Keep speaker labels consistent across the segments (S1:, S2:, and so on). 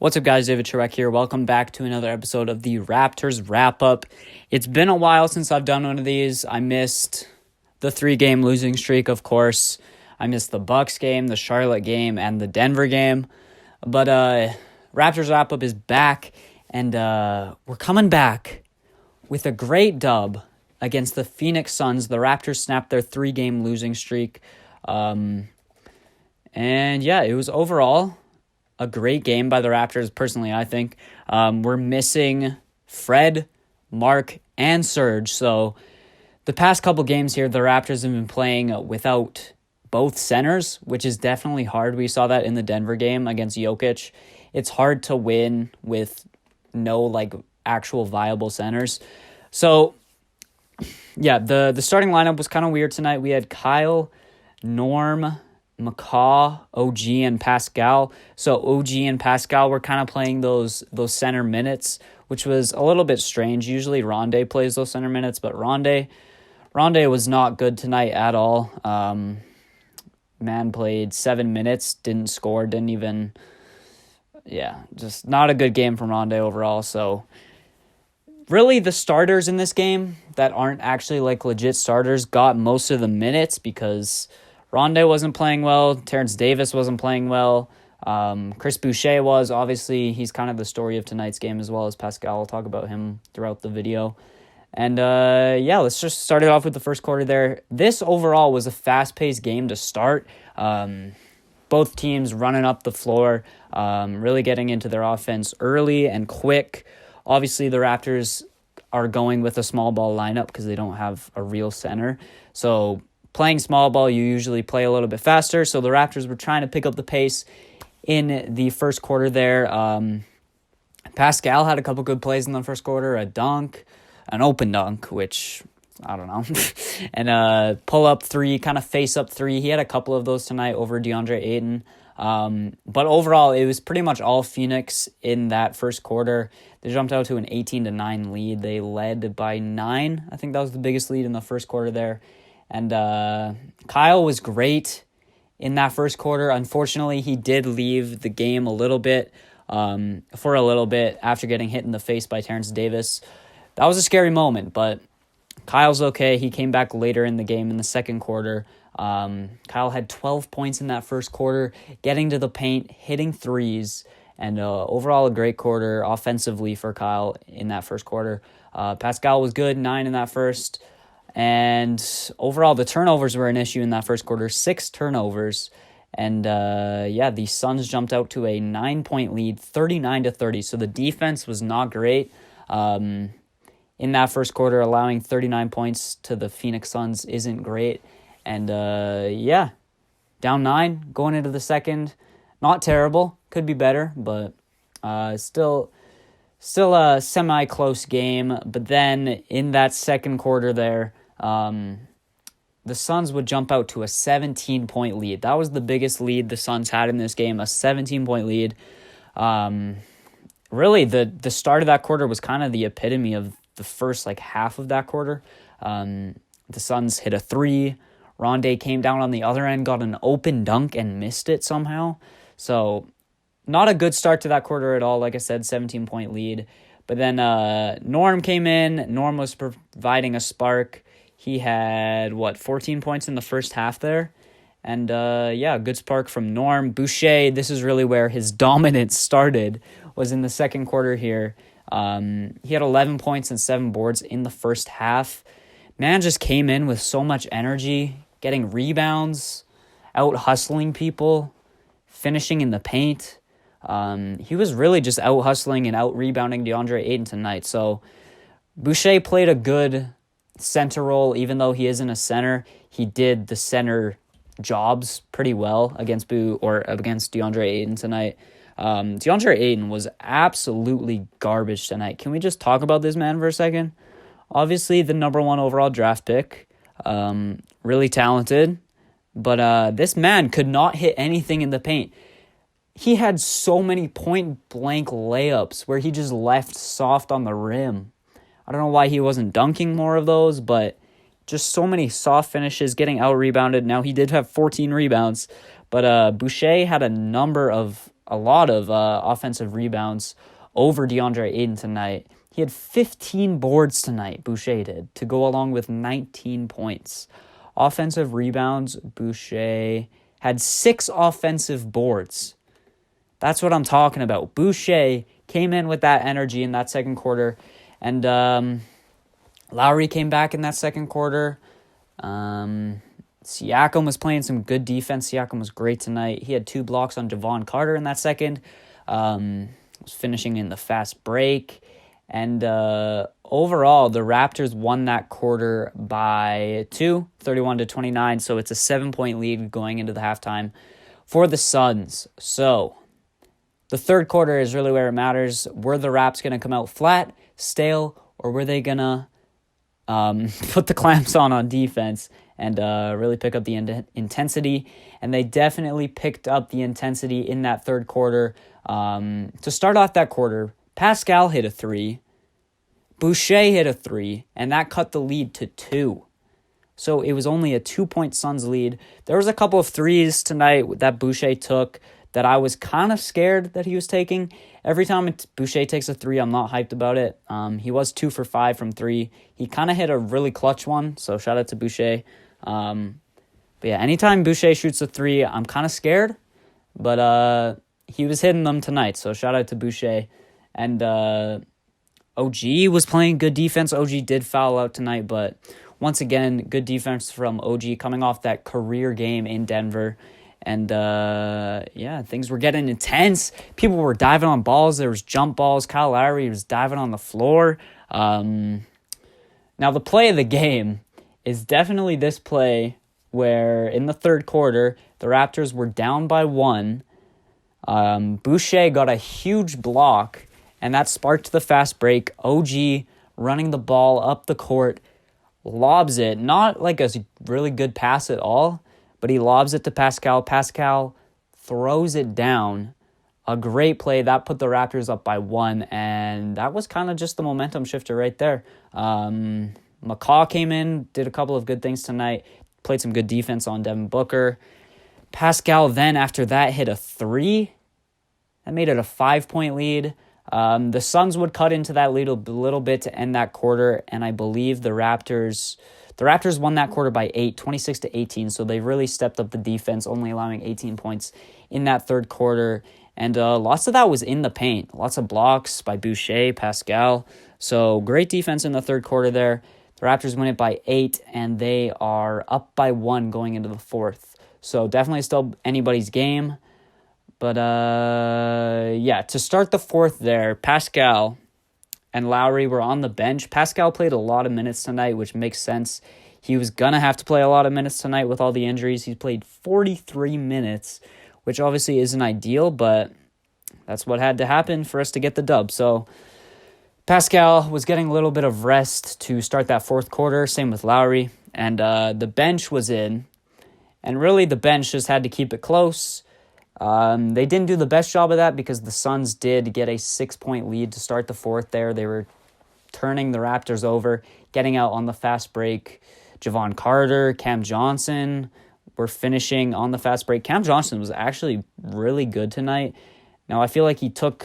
S1: What's up, guys? David Chirek here. Welcome back to another episode of the Raptors Wrap-Up. It's been a while since I've done one of these. I missed the 3-game losing streak, of course. I missed the Bucks game, the Charlotte game, and the Denver game. But Raptors Wrap-Up is back, and we're coming back with a great dub against the Phoenix Suns. The Raptors snapped their 3-game losing streak. And yeah, it was overall a great game by the Raptors, personally, I think. We're missing Fred, Mark, and Serge. So the past couple games here, the Raptors have been playing without both centers, which is definitely hard. We saw that in the Denver game against Jokic. It's hard to win with no actual viable centers. So yeah, the starting lineup was kind of weird tonight. We had Kyle, Norm, McCaw, OG, and Pascal. So OG and Pascal were kind of playing those center minutes, which was a little bit strange. Usually Rondé plays those center minutes, but Rondé was not good tonight at all. Man played 7 minutes, didn't score, just not a good game from Rondé overall. So really the starters in this game that aren't actually legit starters got most of the minutes because Rondé wasn't playing well. Terrence Davis wasn't playing well. Chris Boucher was. Obviously, he's kind of the story of tonight's game as well as Pascal. I'll talk about him throughout the video. And let's just start it off with the first quarter there. This overall was a fast-paced game to start. Both teams running up the floor, really getting into their offense early and quick. Obviously, the Raptors are going with a small ball lineup because they don't have a real center. So playing small ball, you usually play a little bit faster. So the Raptors were trying to pick up the pace in the first quarter there. Pascal had a couple good plays in the first quarter, a dunk, an open dunk, which I don't know, and a pull-up three, kind of face-up three. He had a couple of those tonight over DeAndre Ayton. But overall, it was pretty much all Phoenix in that first quarter. They jumped out to an 18-9 lead. They led by 9. I think that was the biggest lead in the first quarter there. And Kyle was great in that first quarter. Unfortunately, he did leave the game for a little bit after getting hit in the face by Terrence Davis. That was a scary moment, but Kyle's okay. He came back later in the game in the second quarter. Kyle had 12 points in that first quarter, getting to the paint, hitting threes, and overall a great quarter offensively for Kyle in that first quarter. Pascal was good, 9 in that first. And overall, the turnovers were an issue in that first quarter, 6 turnovers. And the Suns jumped out to a 9-point lead, 39-30. So the defense was not great in that first quarter. Allowing 39 points to the Phoenix Suns isn't great. And down 9 going into the second. Not terrible, could be better, but still a semi-close game. But then in that second quarter there, the Suns would jump out to a 17-point lead. That was the biggest lead the Suns had in this game, a 17-point lead. Really, the start of that quarter was kind of the epitome of the first half of that quarter. The Suns hit a 3. Rondé came down on the other end, got an open dunk, and missed it somehow. So not a good start to that quarter at all. Like I said, 17-point lead. But then Norm came in. Norm was providing a spark. He had, 14 points in the first half there. And, a good spark from Norm. Boucher, this is really where his dominance started, was in the second quarter here. He had 11 points and 7 boards in the first half. Man just came in with so much energy, getting rebounds, out-hustling people, finishing in the paint. He was really just out-hustling and out-rebounding DeAndre Ayton tonight. So Boucher played a good center role, even though he isn't a center. He did the center jobs pretty well against DeAndre Ayton tonight. DeAndre Ayton was absolutely garbage tonight. Can we just talk about this man for a second? Obviously, the number 1 overall draft pick, really talented, but this man could not hit anything in the paint. He had so many point-blank layups where he just left soft on the rim. I don't know why he wasn't dunking more of those, but just so many soft finishes, getting out-rebounded. Now, he did have 14 rebounds, but Boucher had a number of a lot of offensive rebounds over DeAndre Ayton tonight. He had 15 boards tonight, Boucher did, to go along with 19 points. Offensive rebounds, Boucher had 6 offensive boards. That's what I'm talking about. Boucher came in with that energy in that second quarter, and Lowry came back in that second quarter. Siakam was playing some good defense. Siakam was great tonight. He had 2 blocks on Javon Carter in that second. Was finishing in the fast break. And overall, the Raptors won that quarter by 2, 31-29. So it's a 7-point lead going into the halftime for the Suns. So the third quarter is really where it matters. Were the Raps going to come out flat, stale, or were they going to put the clamps on defense and really pick up the intensity? And they definitely picked up the intensity in that third quarter. To start off that quarter, Pascal hit a 3, Boucher hit a 3, and that cut the lead to 2. So it was only a 2-point Suns lead. There was a couple of threes tonight that Boucher took that I was kind of scared that he was taking. Every time Boucher takes a 3, I'm not hyped about it. He was 2 for 5 from 3. He kind of hit a really clutch one, so shout out to Boucher. But yeah, anytime Boucher shoots a 3, I'm kind of scared. But he was hitting them tonight, so shout out to Boucher. And OG was playing good defense. OG did foul out tonight, but once again, good defense from OG coming off that career game in Denver. And things were getting intense. People were diving on balls. There was jump balls. Kyle Lowry was diving on the floor. Now, the play of the game is definitely this play where in the third quarter, the Raptors were down by 1. Boucher got a huge block, and that sparked the fast break. OG running the ball up the court, lobs it. Not like a really good pass at all, but he lobs it to Pascal. Pascal throws it down. A great play. That put the Raptors up by 1, and that was kind of just the momentum shifter right there. McCaw came in, did a couple of good things tonight, played some good defense on Devin Booker. Pascal then, after that, hit a 3. That made it a 5-point lead. The Suns would cut into that lead a little bit to end that quarter, and I believe the Raptors won that quarter by 8, 26-18, so they really stepped up the defense, only allowing 18 points in that third quarter, and lots of that was in the paint. Lots of blocks by Boucher, Pascal, so great defense in the third quarter there. The Raptors win it by 8, and they are up by 1 going into the fourth, so definitely still anybody's game. But, to start the fourth there, Pascal and Lowry were on the bench. Pascal played a lot of minutes tonight, which makes sense. He was going to have to play a lot of minutes tonight with all the injuries. He played 43 minutes, which obviously isn't ideal, but that's what had to happen for us to get the dub. So Pascal was getting a little bit of rest to start that fourth quarter, same with Lowry. And the bench was in, and really the bench just had to keep it close. They didn't do the best job of that because the Suns did get a 6-point lead to start the fourth there. They were turning the Raptors over, getting out on the fast break. Javon Carter, Cam Johnson were finishing on the fast break. Cam Johnson was actually really good tonight. Now, I feel like he took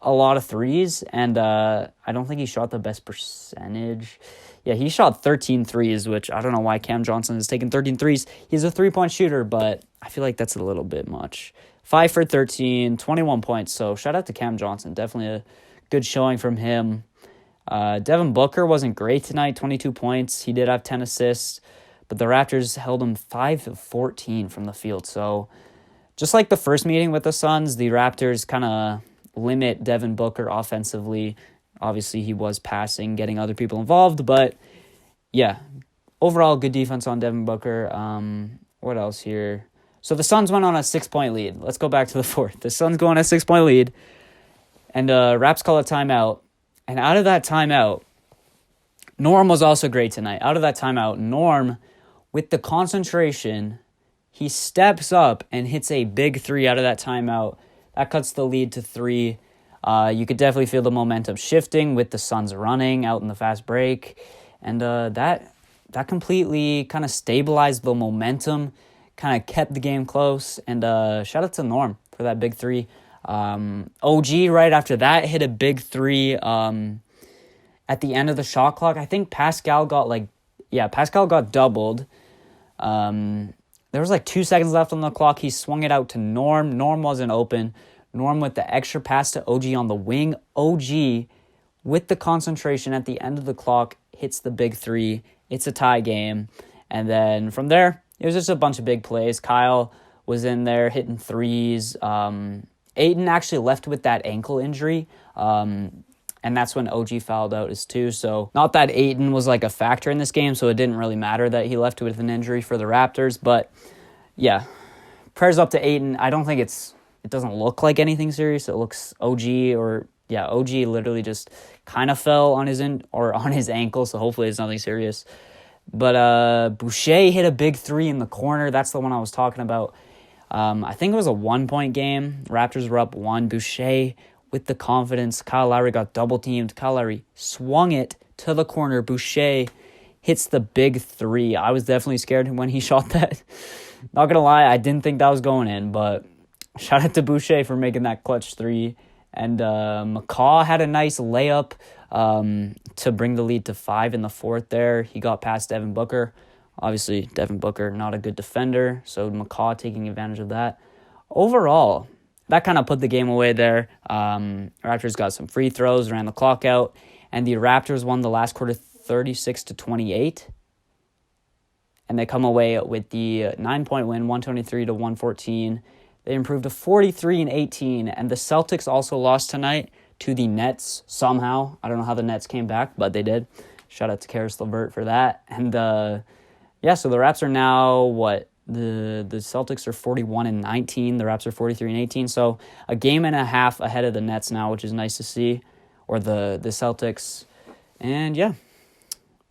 S1: a lot of threes, and I don't think he shot the best percentage. Yeah, he shot 13 threes, which I don't know why Cam Johnson has taken 13 threes. He's a 3-point shooter, but I feel like that's a little bit much. 5 for 13, 21 points. So shout out to Cam Johnson. Definitely a good showing from him. Devin Booker wasn't great tonight, 22 points. He did have 10 assists, but the Raptors held him 5 of 14 from the field. So just like the first meeting with the Suns, the Raptors kind of limit Devin Booker offensively. Obviously, he was passing, getting other people involved, but yeah, overall good defense on Devin Booker. What else here? So the Suns went on a 6-point lead. Let's go back to the fourth. The Suns go on a 6-point lead, and Raps call a timeout. And out of that timeout, Norm was also great tonight. Out of that timeout, Norm, with the concentration, he steps up and hits a big 3 out of that timeout. That cuts the lead to 3. You could definitely feel the momentum shifting with the Suns running out in the fast break. And that completely kind of stabilized the momentum, kind of kept the game close. And shout out to Norm for that big three. OG right after that hit a big three at the end of the shot clock. I think Pascal got doubled. There was 2 seconds left on the clock. He swung it out to Norm. Norm wasn't open. Norm with the extra pass to OG on the wing. OG, with the concentration at the end of the clock, hits the big three. It's a tie game. And then from there, it was just a bunch of big plays. Kyle was in there hitting threes. Ayton actually left with that ankle injury. And that's when OG fouled out as too. So not that Ayton was a factor in this game, so it didn't really matter that he left with an injury for the Raptors. But yeah, prayers up to Ayton. I don't think it doesn't look like anything serious. It looks OG literally just kind of fell on his ankle, so hopefully it's nothing serious. But Boucher hit a big three in the corner. That's the one I was talking about. I think it was a 1-point game. Raptors were up 1. Boucher with the confidence. Kyle Lowry got double-teamed. Kyle Lowry swung it to the corner. Boucher hits the big three. I was definitely scared when he shot that. Not going to lie, I didn't think that was going in, but shout out to Boucher for making that clutch three. And McCaw had a nice layup to bring the lead to 5 in the fourth there. He got past Devin Booker. Obviously, Devin Booker, not a good defender, so McCaw taking advantage of that. Overall, that kind of put the game away there. Raptors got some free throws, ran the clock out, and the Raptors won the last quarter 36-28. And they come away with the 9-point win, 123-114. They improved to 43-18, and the Celtics also lost tonight to the Nets somehow. I don't know how the Nets came back, but they did. Shout out to Karis LeVert for that. And so the Raps are now The Celtics are 41-19. The Raps are 43-18. So a game and a half ahead of the Nets now, which is nice to see, or the Celtics. And yeah,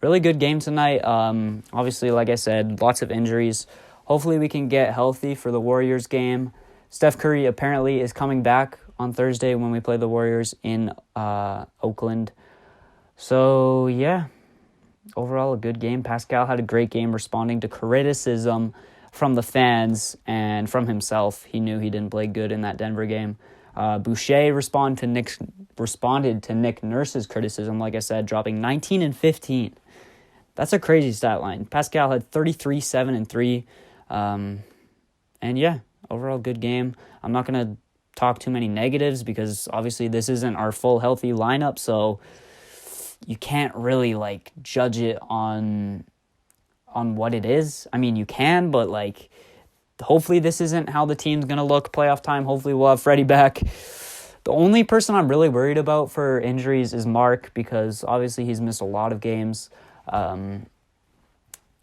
S1: really good game tonight. Obviously, like I said, lots of injuries. Hopefully we can get healthy for the Warriors game. Steph Curry apparently is coming back on Thursday when we play the Warriors in Oakland. So yeah, overall a good game. Pascal had a great game responding to criticism from the fans and from himself. He knew he didn't play good in that Denver game. Boucher responded to Nick Nurse's criticism, like I said, dropping 19 and 15. That's a crazy stat line. Pascal had 33, 7, and 3. And yeah, overall good game. I'm not going to talk too many negatives because obviously this isn't our full healthy lineup, so you can't really judge it on what it is. I mean, you can, but hopefully this isn't how the team's going to look playoff time. Hopefully we'll have Freddie back. The only person I'm really worried about for injuries is Mark, because obviously he's missed a lot of games.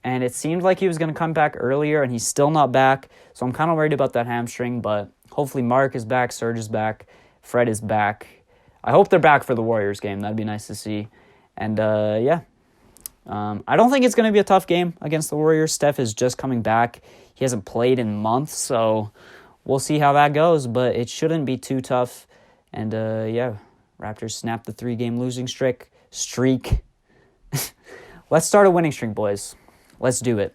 S1: And it seemed like he was going to come back earlier, and he's still not back. So I'm kind of worried about that hamstring, but hopefully Mark is back, Serge is back, Fred is back. I hope they're back for the Warriors game. That'd be nice to see. And I don't think it's going to be a tough game against the Warriors. Steph is just coming back. He hasn't played in months, so we'll see how that goes, but it shouldn't be too tough. And Raptors snapped the 3-game losing streak. Let's start a winning streak, boys. Let's do it.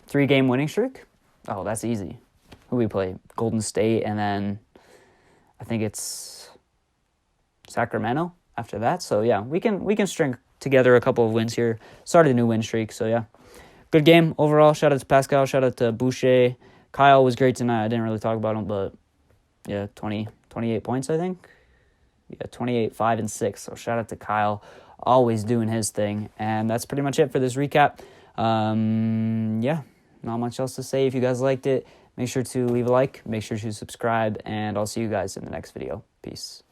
S1: 3-game winning streak? Oh, that's easy. Who we play? Golden State, and then I think it's Sacramento after that. So yeah, we can string together a couple of wins here. Started a new win streak, so yeah. Good game overall. Shout out to Pascal. Shout out to Boucher. Kyle was great tonight. I didn't really talk about him, but yeah, 28 points, I think. Yeah, 28, 5, and 6. So shout out to Kyle. Always doing his thing. And that's pretty much it for this recap. Not much else to say. If you guys liked it, make sure to leave a like. Make sure to subscribe. And I'll see you guys in the next video. Peace.